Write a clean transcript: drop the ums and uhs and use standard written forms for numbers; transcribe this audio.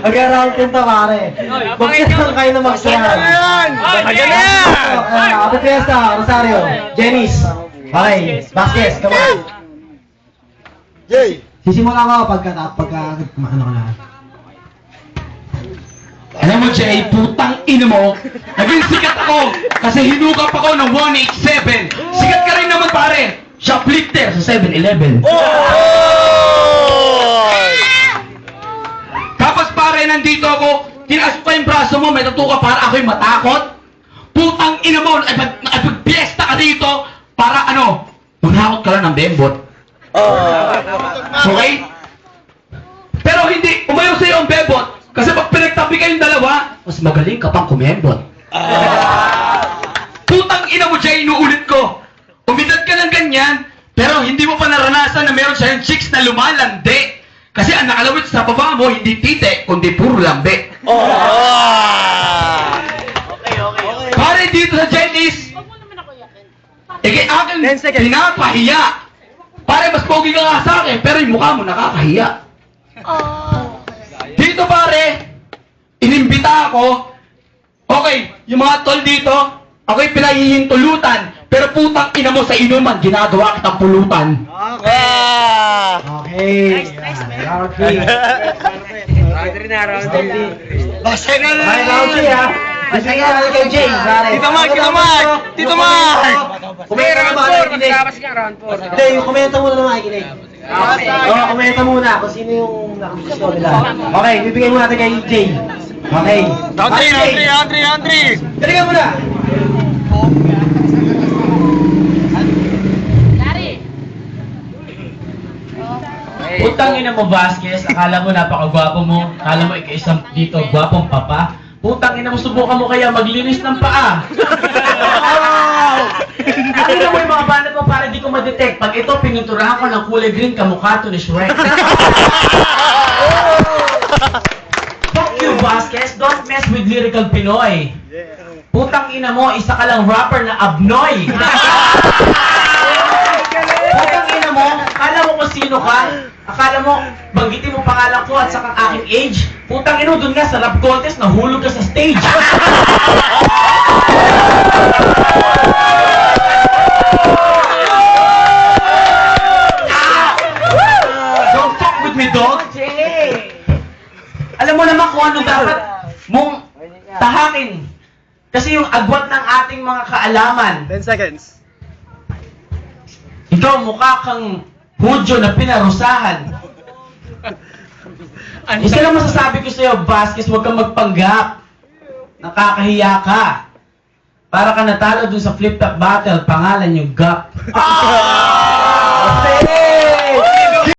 Mag-around punta, pare. Magsasalang kayo na magsasalang. Ayan na yan! Happy Fiesta, Rosario. Jenice. Okay, Vasquez, come on. Jay! Sisimula ko pagka, ano ka na. Alam mo, Jay, putang ina mo, naging sikat ako kasi hinukap ako ng 187. Sikat ka rin naman, pare. Shoplifter sa 7-Eleven. Tapos, pare, nandito ako, tinaas ko yung braso mo, may tattoo ka para ako'y matakot. Putang ina mo, pag-fiesta ka dito, para ano, manakot ka lang ng bembot. Okay? Pero hindi, umayaw sa'yo ang bembot. Kasi pag pinagtabi kayong dalawa, mas magaling ka pang kumembot. Putang ina mo, Jay, inuulit ko. Umidad ka ng ganyan, pero hindi mo pa naranasan na meron siyang chicks na lumalandi. Kasi ang nakalawit sa baba mo, hindi tite, kundi puro lambe. Pare dito sa Jenice, akin pinapahiya. Pare, mas pogi ka nga sa akin, pero yung mukha mo nakakahiya. Dito pare, inimbita ako. Okay, yung mga tol dito, ako'y pinahihintulutan. Pero putang ina mo sa inuman, ginagawa kitang pulutan. Okay. Round 3. Basta na Okay, round 3 ha. Basta nga kay Jay, pare. Tito Mark! Tito Mark! Tito Mark! Kumenta ka ba nakikinig? Hindi, yung komenta muna na makikinig. Oo, komenta muna kung sino yung nakagusto nila. Okay, bibigyan mo natin kay Jay. Okay. Andre! Tingnan mo na. Putang ina mo, Vasquez, akala mo napakagwapo mo, akala mo ikaisang dito, gwapong papa. Putang ina mo, subukan mo kaya maglinis ng paa. Tingnan mo yung mga banat mo para di ko ma-detect. Pag ito, pininturahan ko ng kulay green, kamukha to ni Shrek. Fuck you, Vasquez, don't mess with lyrical Pinoy. Putang ina mo, isa ka lang rapper na abnoy. Putang ina mo, akala mo kung sino ka? Akala mo, banggitin mo pangalan ko at saka aking age? Putang ina, dun nga sa rap contest, nahulog ka sa stage. Don't fuck with me, dog. Alam mo naman kung ano dapat mong tahakin. Kasi yung agwat ng ating mga kaalaman. 10 seconds. Ikaw mukha kang Hudyo na pinarusahan. Isa lang masasabi ko sa'yo, Vasquez, huwag kang magpanggap. Nakakahiya ka. Para ka natalo dun sa flip-top battle, pangalan yung gap.